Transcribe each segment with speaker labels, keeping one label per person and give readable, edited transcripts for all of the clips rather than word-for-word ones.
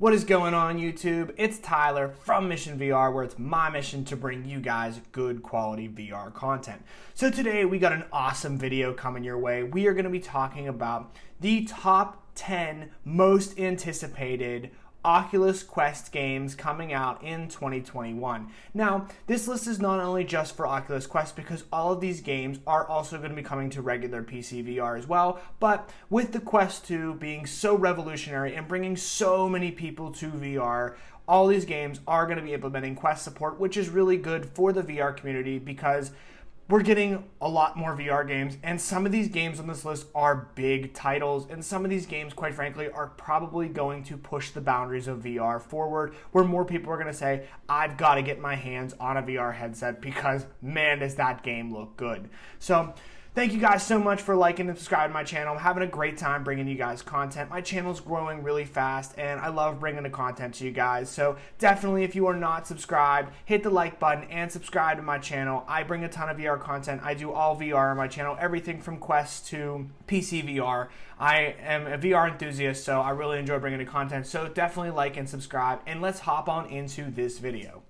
Speaker 1: What is going on, YouTube? It's Tyler from Mission VR, where it's my mission to bring you guys good quality VR content. So today we got an awesome video coming your way. We are going to be talking about the top 10 most anticipated Oculus Quest games coming out in 2021. Now, this list is not only just for Oculus Quest because all of these games are also going to be coming to regular PC VR as well, but with the Quest 2 being so revolutionary and bringing so many people to VR, all these games are going to be implementing Quest support, which is really good for the VR community because we're getting a lot more VR games, and some of these games on this list are big titles, and some of these games, quite frankly, are probably going to push the boundaries of VR forward, where more people are going to say, I've got to get my hands on a VR headset because, man, does that game look good. So, thank you guys so much for liking and subscribing to my channel. I'm having a great time bringing you guys content. My channel's growing really fast, and I love bringing the content to you guys. So definitely, if you are not subscribed, hit the like button and subscribe to my channel. I bring a ton of VR content. I do all VR on my channel, everything from Quest to PC VR. I am a VR enthusiast, so I really enjoy bringing the content. So definitely like and subscribe, and let's hop on into this video.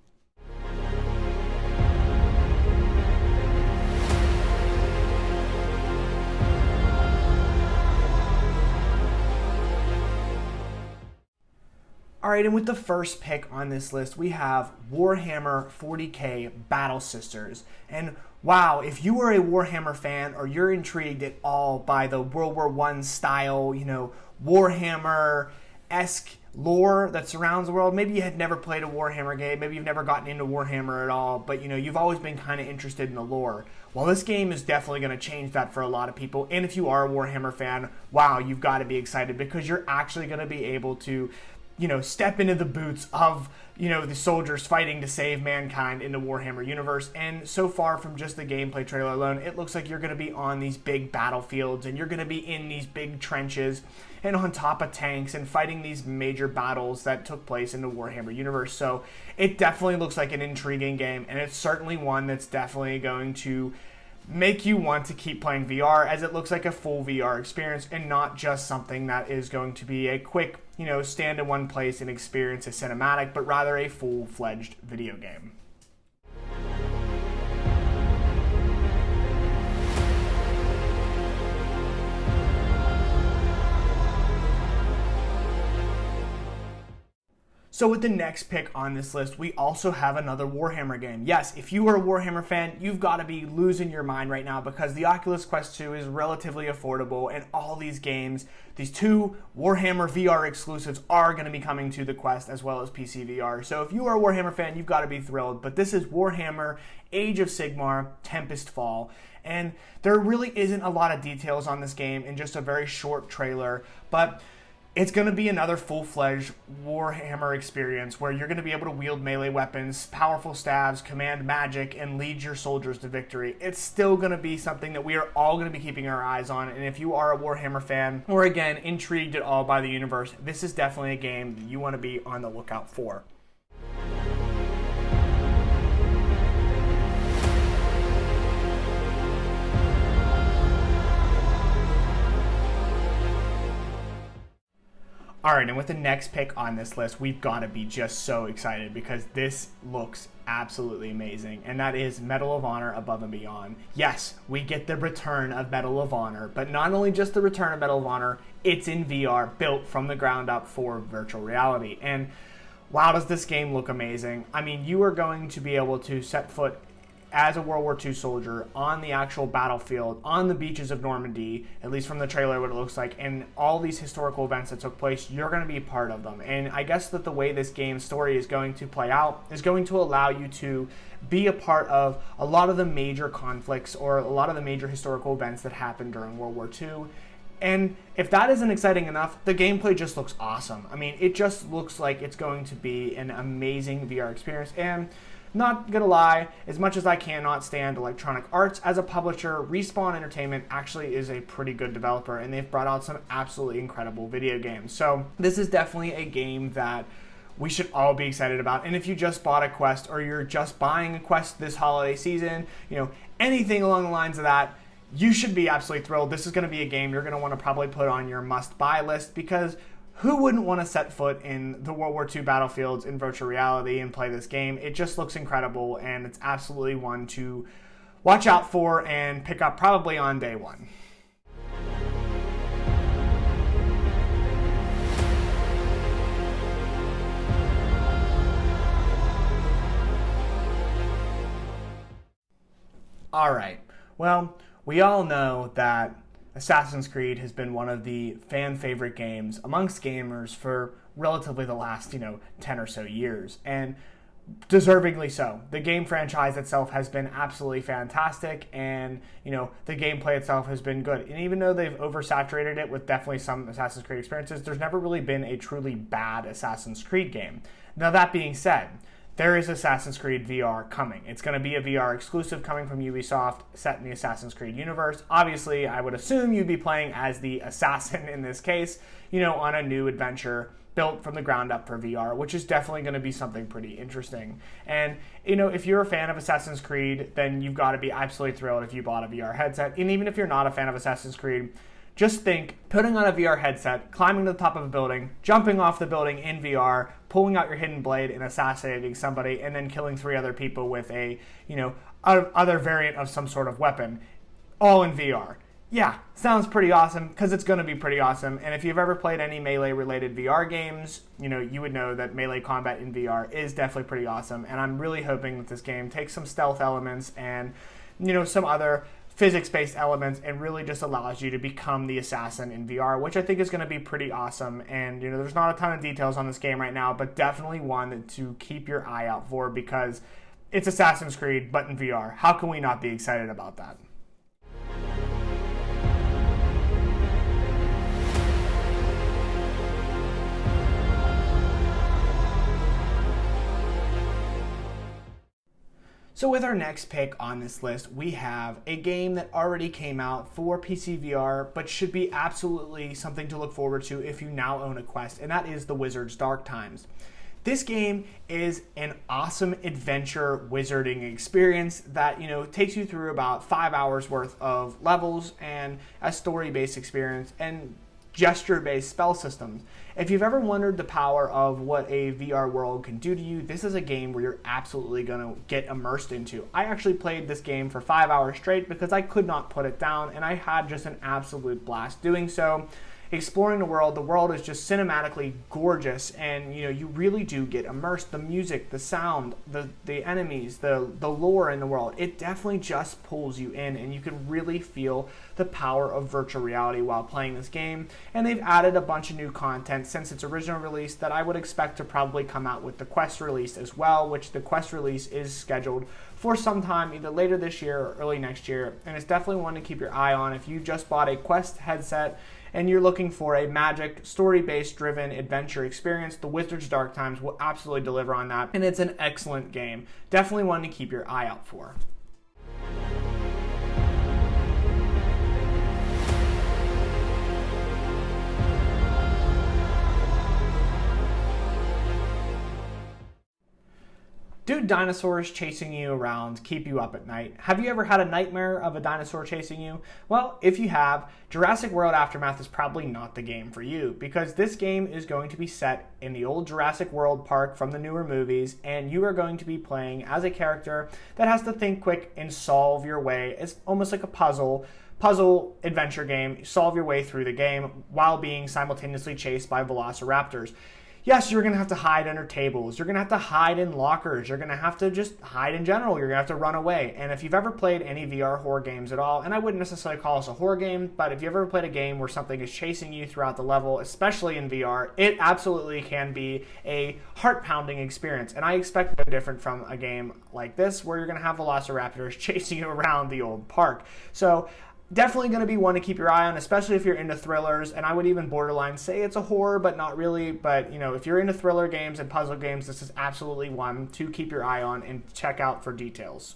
Speaker 1: Alright, and with the first pick on this list, we have Warhammer 40K Battle Sisters. And wow, if you are a Warhammer fan or you're intrigued at all by the World War I style, Warhammer-esque lore that surrounds the world, maybe you had never played a Warhammer game, maybe you've never gotten into Warhammer at all, but you've always been kind of interested in the lore. Well, this game is definitely going to change that for a lot of people, and if you are a Warhammer fan, wow, you've got to be excited because you're actually going to be able to step into the boots of, the soldiers fighting to save mankind in the Warhammer universe. And so far from just the gameplay trailer alone, it looks like you're going to be on these big battlefields and you're going to be in these big trenches and on top of tanks and fighting these major battles that took place in the Warhammer universe. So it definitely looks like an intriguing game, and it's certainly one that's definitely going to make you want to keep playing VR, as it looks like a full VR experience and not just something that is going to be a quick, stand in one place and experience a cinematic, but rather a full-fledged video game. So with the next pick on this list, we also have another Warhammer game. Yes, if you are a Warhammer fan, you've got to be losing your mind right now because the Oculus Quest 2 is relatively affordable, and all these games, these two Warhammer VR exclusives, are going to be coming to the Quest as well as PC VR. So if you are a Warhammer fan, you've got to be thrilled. But this is Warhammer Age of Sigmar Tempestfall. And there really isn't a lot of details on this game in just a very short trailer, but it's going to be another full-fledged Warhammer experience where you're going to be able to wield melee weapons, powerful staves, command magic, and lead your soldiers to victory. It's still going to be something that we are all going to be keeping our eyes on, and if you are a Warhammer fan, or again, intrigued at all by the universe, this is definitely a game that you want to be on the lookout for. Alright, and with the next pick on this list, we've got to be just so excited because this looks absolutely amazing, and that is Medal of Honor Above and Beyond. Yes, we get the return of Medal of Honor, but not only just the return of Medal of Honor, it's in VR, built from the ground up for virtual reality. And wow, does this game look amazing. I mean, you are going to be able to set foot as a World War II soldier on the actual battlefield, on the beaches of Normandy, at least from the trailer what it looks like, and all these historical events that took place, you're going to be part of them. And I guess that the way this game's story is going to play out is going to allow you to be a part of a lot of the major conflicts or a lot of the major historical events that happened during World War II. And if that isn't exciting enough, the gameplay just looks awesome. I mean, it just looks like it's going to be an amazing VR experience. And not gonna lie, as much as I cannot stand Electronic Arts as a publisher, Respawn Entertainment actually is a pretty good developer, and they've brought out some absolutely incredible video games. So this is definitely a game that we should all be excited about. And if you just bought a Quest, or you're just buying a Quest this holiday season, anything along the lines of that, you should be absolutely thrilled. This is going to be a game you're going to want to probably put on your must-buy list because who wouldn't want to set foot in the World War II battlefields in virtual reality and play this game? It just looks incredible, and it's absolutely one to watch out for and pick up probably on day one. Alright, well, we all know that Assassin's Creed has been one of the fan favorite games amongst gamers for relatively the last, 10 or so years, and deservingly so. The game franchise itself has been absolutely fantastic, and, the gameplay itself has been good. And even though they've oversaturated it with definitely some Assassin's Creed experiences, there's never really been a truly bad Assassin's Creed game. Now, that being said, there is Assassin's Creed VR coming. It's going to be a VR exclusive coming from Ubisoft, set in the Assassin's Creed universe. Obviously, I would assume you'd be playing as the assassin in this case, on a new adventure built from the ground up for VR, which is definitely going to be something pretty interesting. And, if you're a fan of Assassin's Creed, then you've got to be absolutely thrilled if you bought a VR headset. And even if you're not a fan of Assassin's Creed, just think, putting on a VR headset, climbing to the top of a building, jumping off the building in VR, pulling out your hidden blade and assassinating somebody, and then killing 3 other people with a, other variant of some sort of weapon, all in VR. Yeah, sounds pretty awesome, because it's going to be pretty awesome. And if you've ever played any Melee-related VR games, you would know that melee combat in VR is definitely pretty awesome. And I'm really hoping that this game takes some stealth elements and, some other physics-based elements and really just allows you to become the assassin in VR, which I think is going to be pretty awesome. And, there's not a ton of details on this game right now, but definitely one to keep your eye out for, because it's Assassin's Creed, but in VR. How can we not be excited about that? So with our next pick on this list, we have a game that already came out for PC VR, but should be absolutely something to look forward to if you now own a Quest, and that is The Wizard's Dark Times. This game is an awesome adventure wizarding experience that, takes you through about 5 hours worth of levels and a story-based experience and gesture-based spell systems. If you've ever wondered the power of what a VR world can do to you, this is a game where you're absolutely going to get immersed into. I actually played this game for 5 hours straight because I could not put it down, and I had just an absolute blast doing so. Exploring the world is just cinematically gorgeous, and you really do get immersed. The music, the sound, the enemies, the lore in the world, it definitely just pulls you in, and you can really feel the power of virtual reality while playing this game. And they've added a bunch of new content since its original release that I would expect to probably come out with the Quest release as well, which the Quest release is scheduled for some time either later this year or early next year, and it's definitely one to keep your eye on if you just bought a Quest headset and you're looking for a magic, story-based driven adventure experience. The Wizard's Dark Times will absolutely deliver on that, and it's an excellent game. Definitely one to keep your eye out for. Do dinosaurs chasing you around keep you up at night? Have you ever had a nightmare of a dinosaur chasing you? Well, if you have, Jurassic World Aftermath is probably not the game for you, because this game is going to be set in the old Jurassic World park from the newer movies, and you are going to be playing as a character that has to think quick and solve your way. It's almost like a puzzle adventure game. Solve your way through the game while being simultaneously chased by velociraptors. Yes, you're going to have to hide under tables. You're going to have to hide in lockers. You're going to have to just hide in general. You're going to have to run away. And if you've ever played any VR horror games at all, and I wouldn't necessarily call this a horror game, but if you ever played a game where something is chasing you throughout the level, especially in VR, it absolutely can be a heart-pounding experience. And I expect no different from a game like this, where you're going to have velociraptors chasing you around the old park. So definitely going to be one to keep your eye on, especially if you're into thrillers, and I would even borderline say it's a horror, but not really. But, if you're into thriller games and puzzle games, this is absolutely one to keep your eye on and check out for details.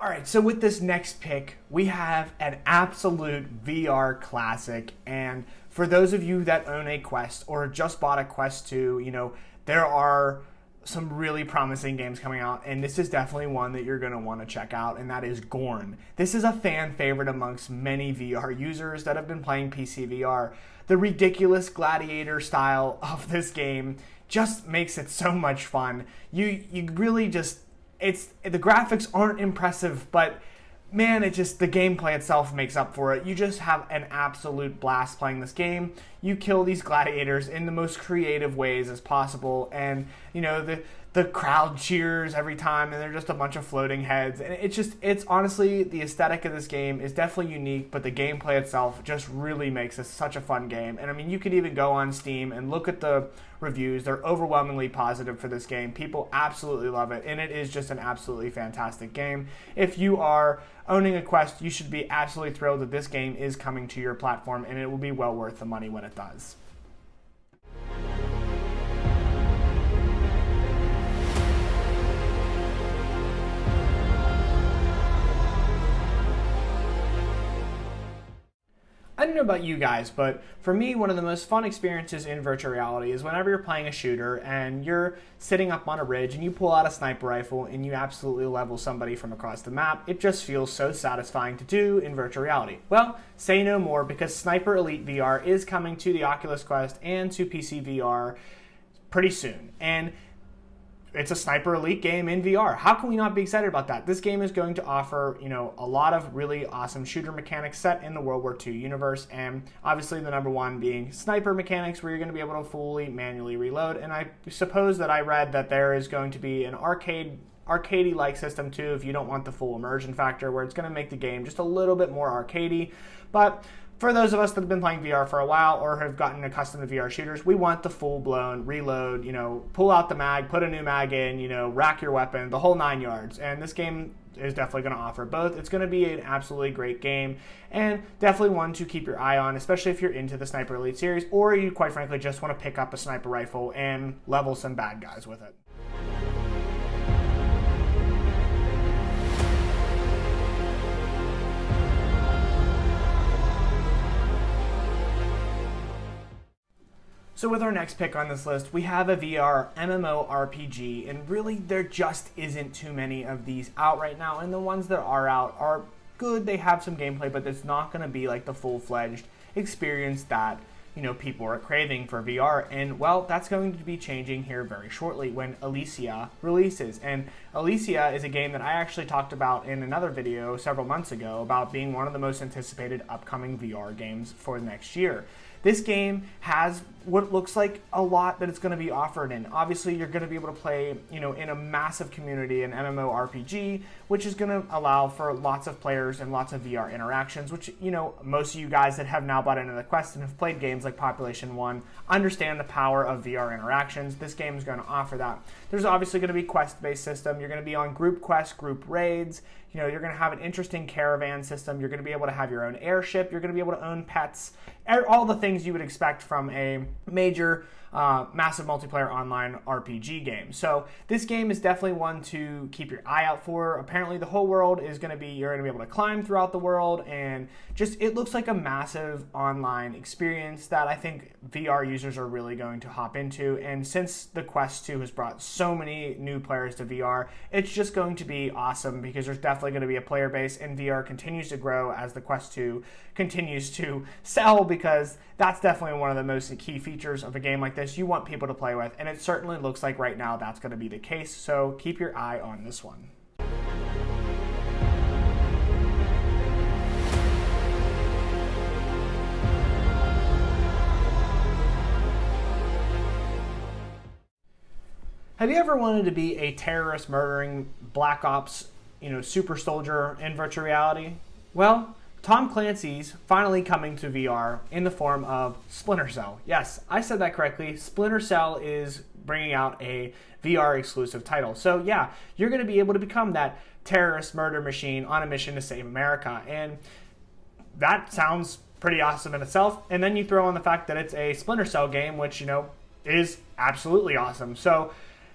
Speaker 1: All right, so with this next pick, we have an absolute VR classic, and for those of you that own a Quest or just bought a Quest 2, there are some really promising games coming out, and this is definitely one that you're going to want to check out, and that is Gorn. This is a fan favorite amongst many VR users that have been playing PC VR. The ridiculous gladiator style of this game just makes it so much fun. You really just, the graphics aren't impressive, but man, the gameplay itself makes up for it. You just have an absolute blast playing this game. You kill these gladiators in the most creative ways as possible, and the crowd cheers every time, and they're just a bunch of floating heads. And it's honestly, the aesthetic of this game is definitely unique, but the gameplay itself just really makes this such a fun game. And I mean, you could even go on Steam and look at the reviews. They're overwhelmingly positive for this game. People absolutely love it, and it is just an absolutely fantastic game. If you are owning a Quest, you should be absolutely thrilled that this game is coming to your platform, and it will be well worth the money when it does. I don't know about you guys, but for me, one of the most fun experiences in virtual reality is whenever you're playing a shooter and you're sitting up on a ridge and you pull out a sniper rifle and you absolutely level somebody from across the map. It just feels so satisfying to do in virtual reality. Well, say no more, because Sniper Elite VR is coming to the Oculus Quest and to PC VR pretty soon. And it's a Sniper Elite game in VR. How can we not be excited about that? This game is going to offer, a lot of really awesome shooter mechanics set in the World War II universe, and obviously the number one being sniper mechanics, where you're going to be able to fully manually reload. And I suppose that I read that there is going to be an arcadey-like system too, if you don't want the full immersion factor, where it's going to make the game just a little bit more arcadey. But for those of us that have been playing VR for a while or have gotten accustomed to VR shooters, we want the full-blown reload, pull out the mag, put a new mag in, rack your weapon, the whole 9 yards. And this game is definitely going to offer both. It's going to be an absolutely great game, and definitely one to keep your eye on, especially if you're into the Sniper Elite series, or you quite frankly just want to pick up a sniper rifle and level some bad guys with it. So with our next pick on this list, we have a VR MMORPG, and really there just isn't too many of these out right now, and the ones that are out are good. They have some gameplay, but it's not going to be like the full-fledged experience that people are craving for VR. And well, that's going to be changing here very shortly when Ilysia releases. And Ilysia is a game that I actually talked about in another video several months ago about being one of the most anticipated upcoming VR games for next year. This game has what looks like a lot that it's going to be offered in. Obviously, you're going to be able to play, in a massive community, an MMORPG, which is going to allow for lots of players and lots of VR interactions, which, most of you guys that have now bought into the Quest and have played games like Population 1 understand the power of VR interactions. This game is going to offer that. There's obviously going to be quest-based system. You're going to be on group quests, group raids. You're going to have an interesting caravan system. You're going to be able to have your own airship. You're going to be able to own pets. All the things you would expect from a major, massive multiplayer online RPG game. So this game is definitely one to keep your eye out for. Apparently the whole world is going to be, you're going to be able to climb throughout the world, and just, it looks like a massive online experience that I think VR users are really going to hop into. And since the Quest 2 has brought so many new players to VR, it's just going to be awesome, because there's definitely going to be a player base, and VR continues to grow as the Quest 2 continues to sell, because that's definitely one of the most key features of a game like this. You want people to play with, and it certainly looks like right now that's going to be the case, so keep your eye on this one. Have you ever wanted to be a terrorist murdering Black Ops, super soldier in virtual reality? Well, Tom Clancy's finally coming to VR in the form of Splinter Cell. Yes, I said that correctly. Splinter Cell is bringing out a VR exclusive title. So yeah, you're going to be able to become that terrorist murder machine on a mission to save America. And that sounds pretty awesome in itself. And then you throw on the fact that it's a Splinter Cell game, which, is absolutely awesome. So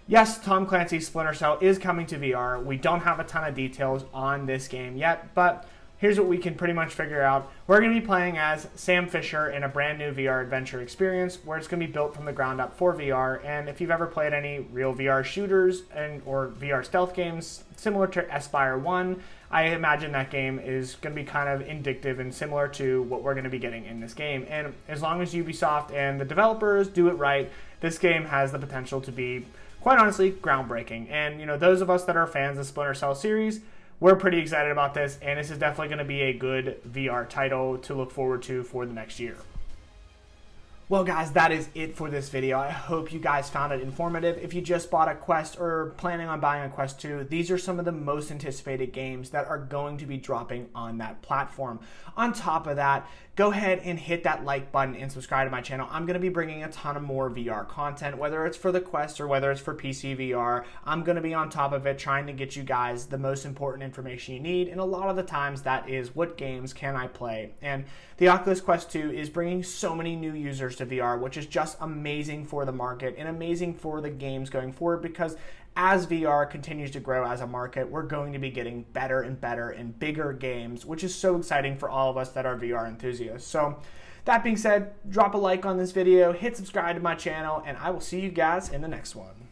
Speaker 1: yes, Tom Clancy's Splinter Cell is coming to VR. We don't have a ton of details on this game yet, but here's what we can pretty much figure out. We're going to be playing as Sam Fisher in a brand new VR adventure experience where it's going to be built from the ground up for VR. And if you've ever played any real VR shooters or VR stealth games similar to Aspire 1, I imagine that game is going to be kind of indicative and similar to what we're going to be getting in this game. And as long as Ubisoft and the developers do it right, this game has the potential to be, quite honestly, groundbreaking. And those of us that are fans of the Splinter Cell series, we're pretty excited about this, and this is definitely going to be a good VR title to look forward to for the next year. Well guys, that is it for this video. I hope you guys found it informative. If you just bought a Quest or planning on buying a Quest 2, these are some of the most anticipated games that are going to be dropping on that platform. On top of that, go ahead and hit that like button and subscribe to my channel. I'm going to be bringing a ton of more VR content, whether it's for the Quest or whether it's for PC VR. I'm going to be on top of it, trying to get you guys the most important information you need, and a lot of the times that is what games can I play. And the Oculus Quest 2 is bringing so many new users to VR, which is just amazing for the market and amazing for the games going forward, because as VR continues to grow as a market, we're going to be getting better and better and bigger games, which is so exciting for all of us that are VR enthusiasts. So that being said, drop a like on this video, hit subscribe to my channel, and I will see you guys in the next one.